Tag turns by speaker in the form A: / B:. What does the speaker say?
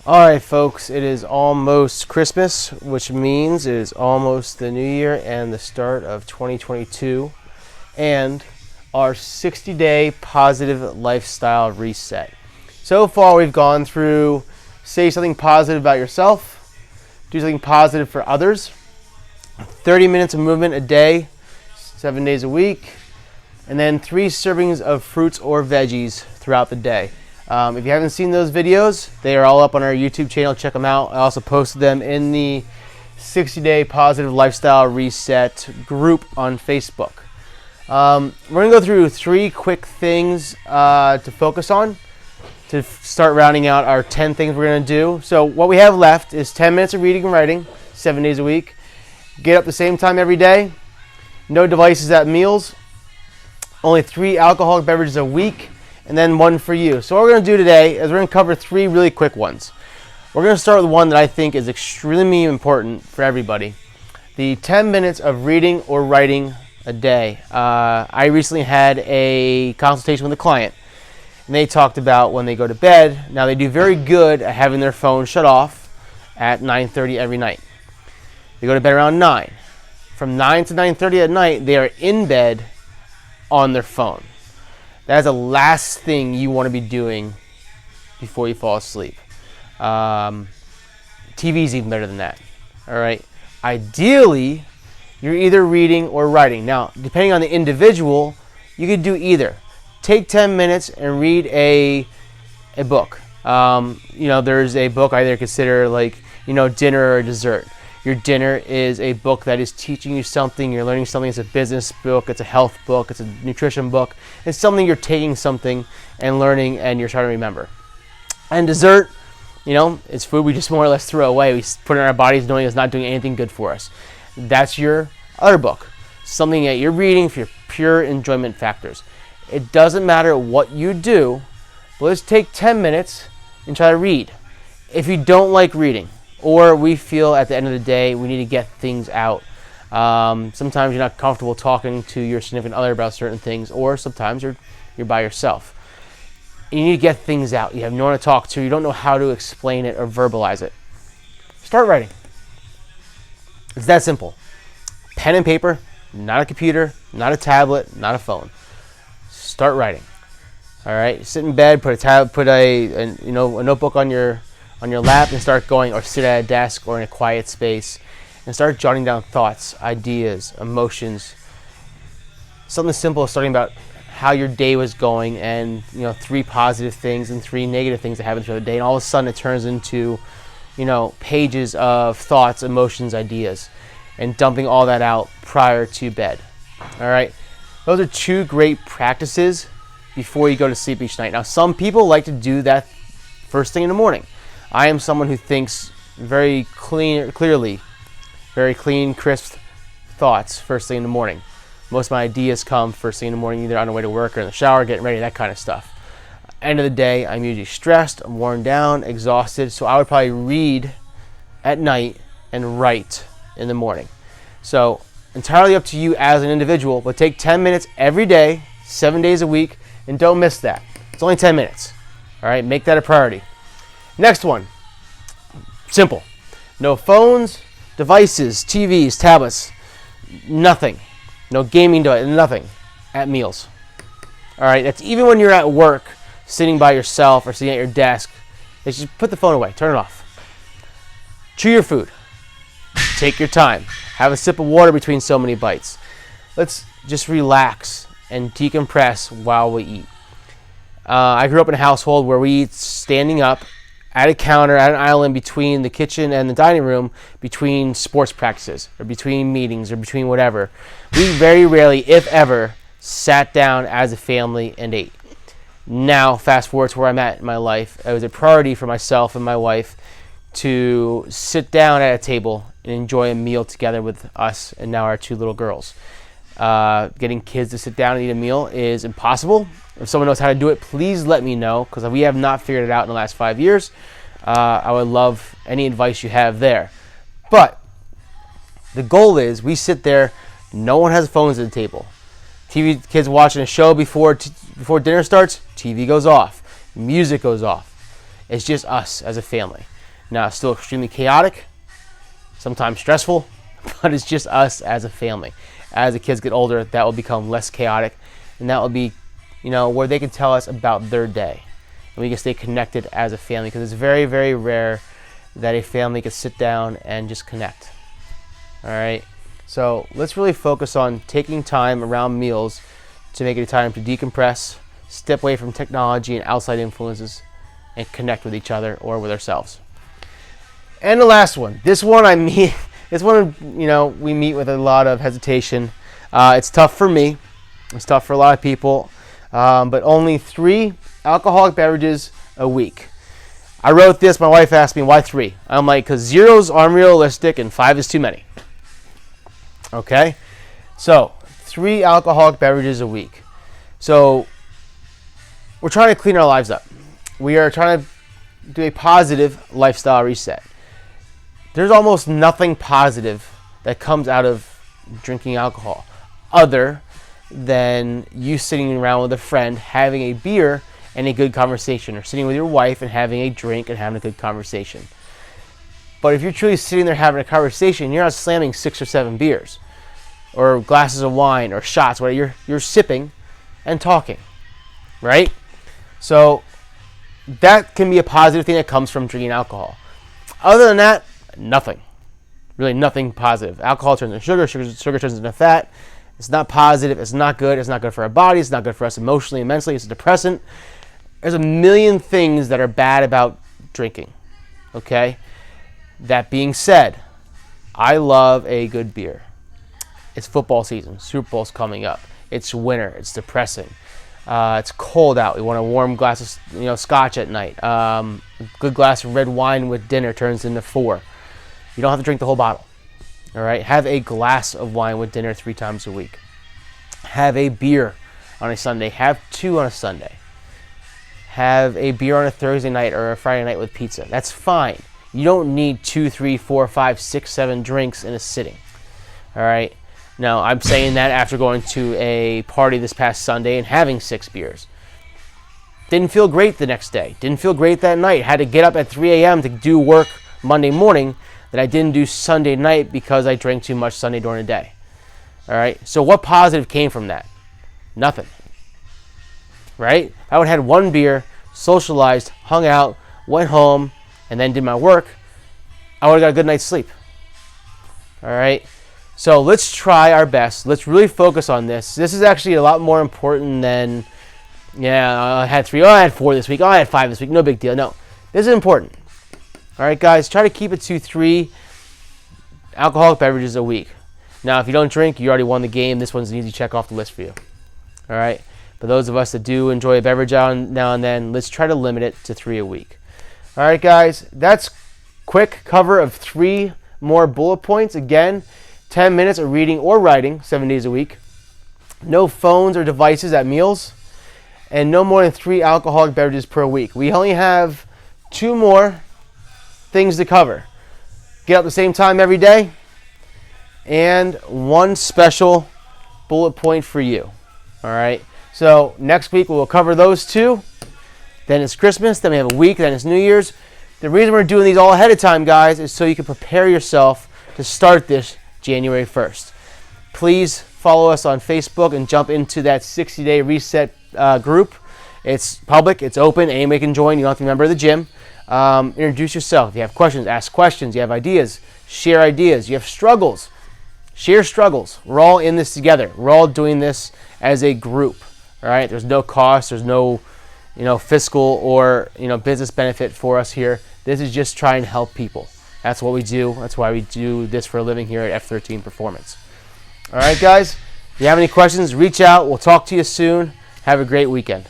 A: Alright folks, it is almost Christmas, which means it is almost the new year and the start of 2022 and our 60-day positive lifestyle reset. So far we've gone through say something positive about yourself, do something positive for others, 30 minutes of movement a day, 7 days a week, and then 3 servings of fruits or veggies throughout the day. If you haven't seen those videos, they are all up on our YouTube channel. Check them out. I also posted them in the 60-day positive lifestyle reset group on Facebook. We're going to go through 3 quick things to focus on to start rounding out our 10 things we're going to do. So what we have left is 10 minutes of reading and writing, 7 days a week. Get up the same time every day. No devices at meals. Only 3 alcoholic beverages a week. And then 1 for you. So what we're going to do today is we're going to cover 3 really quick ones. We're going to start with one that I think is extremely important for everybody. The 10 minutes of reading or writing a day. I recently had a consultation with a client, and they talked about when they go to bed. Now they do very good at having their phone shut off at 9:30 every night. They go to bed around 9. From 9 to 9:30 at night, they are in bed on their phone. That is the last thing you want to be doing before you fall asleep. TV is even better than that. All right. Ideally, you're either reading or writing. Now, depending on the individual, you could do either. Take 10 minutes and read a book. There's a book I either consider like, dinner or dessert. Your dinner is a book that is teaching you something, you're learning something. It's a business book, it's a health book, it's a nutrition book. It's something you're taking something and learning and you're trying to remember. And dessert, it's food we just more or less throw away. We put it in our bodies knowing it's not doing anything good for us. That's your other book, something that you're reading for your pure enjoyment factors. It doesn't matter what you do, but let's take 10 minutes and try to read. If you don't like reading, or we feel at the end of the day we need to get things out. Sometimes you're not comfortable talking to your significant other about certain things, or sometimes you're by yourself. You need to get things out. You have no one to talk to. You don't know how to explain it or verbalize it. Start writing. It's that simple. Pen and paper, not a computer, not a tablet, not a phone. Start writing. All right. Sit in bed. Put a notebook on your lap and start going, or sit at a desk or in a quiet space and start jotting down thoughts, ideas, emotions. Something simple as starting about how your day was going and 3 positive things and 3 negative things that happened throughout the day, and all of a sudden it turns into pages of thoughts, emotions, ideas, and dumping all that out prior to bed. All right, those are 2 great practices before you go to sleep each night. Now some people like to do that first thing in the morning. I am someone who thinks very clearly, very clean, crisp thoughts first thing in the morning. Most of my ideas come first thing in the morning, either on the way to work or in the shower, getting ready, that kind of stuff. End of the day, I'm usually stressed, I'm worn down, exhausted, so I would probably read at night and write in the morning. So entirely up to you as an individual, but take 10 minutes every day, 7 days a week, and don't miss that. It's only 10 minutes. All right, make that a priority. Next one, simple. No phones, devices, TVs, tablets, nothing. No gaming device, nothing at meals. All right, that's even when you're at work, sitting by yourself or sitting at your desk. Just put the phone away, turn it off. Chew your food. Take your time. Have a sip of water between so many bites. Let's just relax and decompress while we eat. I grew up in a household where we eat standing up at a counter, at an island between the kitchen and the dining room, between sports practices or between meetings or between whatever. We very rarely, if ever, sat down as a family and ate. Now, fast forward to where I'm at in my life, it was a priority for myself and my wife to sit down at a table and enjoy a meal together with us and now our 2 little girls. Getting kids to sit down and eat a meal is impossible. If someone knows how to do it, please let me know, because we have not figured it out in the last 5 years. I would love any advice you have there. But the goal is we sit there, no one has phones at the table. Kids watching a show before dinner starts, TV goes off, music goes off. It's just us as a family. Now, it's still extremely chaotic, sometimes stressful, but it's just us as a family. As the kids get older, that will become less chaotic, and that will be, where they can tell us about their day, and we can stay connected as a family, because it's very, very rare that a family can sit down and just connect. All right, so let's really focus on taking time around meals to make it a time to decompress, step away from technology and outside influences, and connect with each other or with ourselves. And the last one, this one we meet with a lot of hesitation. It's tough for me. It's tough for a lot of people. But only 3 alcoholic beverages a week. I wrote this. My wife asked me, why 3? I'm like, because 0's unrealistic and 5 is too many. Okay? So, 3 alcoholic beverages a week. So, we're trying to clean our lives up. We are trying to do a positive lifestyle reset. There's almost nothing positive that comes out of drinking alcohol other than you sitting around with a friend having a beer and a good conversation, or sitting with your wife and having a drink and having a good conversation. But if you're truly sitting there having a conversation, you're not slamming 6 or 7 beers or glasses of wine or shots, where you're sipping and talking, right? So that can be a positive thing that comes from drinking alcohol. Other than that, nothing. Really nothing positive. Alcohol turns into sugar turns into fat. It's not positive. It's not good. It's not good for our bodies. It's not good for us emotionally and mentally. It's a depressant. There's a million things that are bad about drinking. Okay? That being said, I love a good beer. It's football season. Super Bowl's coming up. It's winter. It's depressing. It's cold out. We want a warm glass of scotch at night. A good glass of red wine with dinner turns into 4. You don't have to drink the whole bottle. All right? Have a glass of wine with dinner 3 times a week. Have a beer on a Sunday. Have 2 on a Sunday. Have a beer on a Thursday night or a Friday night with pizza. That's fine. You don't need 2, 3, 4, 5, 6, 7 drinks in a sitting. All right? Now, I'm saying that after going to a party this past Sunday and having 6 beers. Didn't feel great the next day. Didn't feel great that night. Had to get up at 3 a.m. to do work Monday morning that I didn't do Sunday night because I drank too much Sunday during the day. All right? So what positive came from that? Nothing. Right? If I would have had 1 beer, socialized, hung out, went home, and then did my work, I would have got a good night's sleep. All right? So let's try our best. Let's really focus on this. This is actually a lot more important than, I had 3, I had 4 this week, I had 5 this week, no big deal. No, this is important. All right, guys, try to keep it to 3 alcoholic beverages a week. Now, if you don't drink, you already won the game. This one's an easy check off the list for you. All right? For those of us that do enjoy a beverage now and then, let's try to limit it to 3 a week. All right, guys, that's quick cover of 3 more bullet points. Again, 10 minutes of reading or writing 7 days a week. No phones or devices at meals. And no more than 3 alcoholic beverages per week. We only have 2 more things to cover. Get up the same time every day. And 1 special bullet point for you. All right. So next week we'll cover those 2. Then it's Christmas. Then we have a week. Then it's New Year's. The reason we're doing these all ahead of time, guys, is so you can prepare yourself to start this January 1st. Please follow us on Facebook and jump into that 60-day reset group. It's public. It's open. Anybody can join. You don't have to be a member of the gym. Introduce yourself. If you have questions, ask questions. You have ideas, share ideas. You have struggles, share struggles. We're all in this together. We're all doing this as a group. All right. There's no cost. There's no, fiscal or business benefit for us here. This is just trying to help people. That's what we do. That's why we do this for a living here at F13 Performance. All right, guys. If you have any questions, reach out. We'll talk to you soon. Have a great weekend.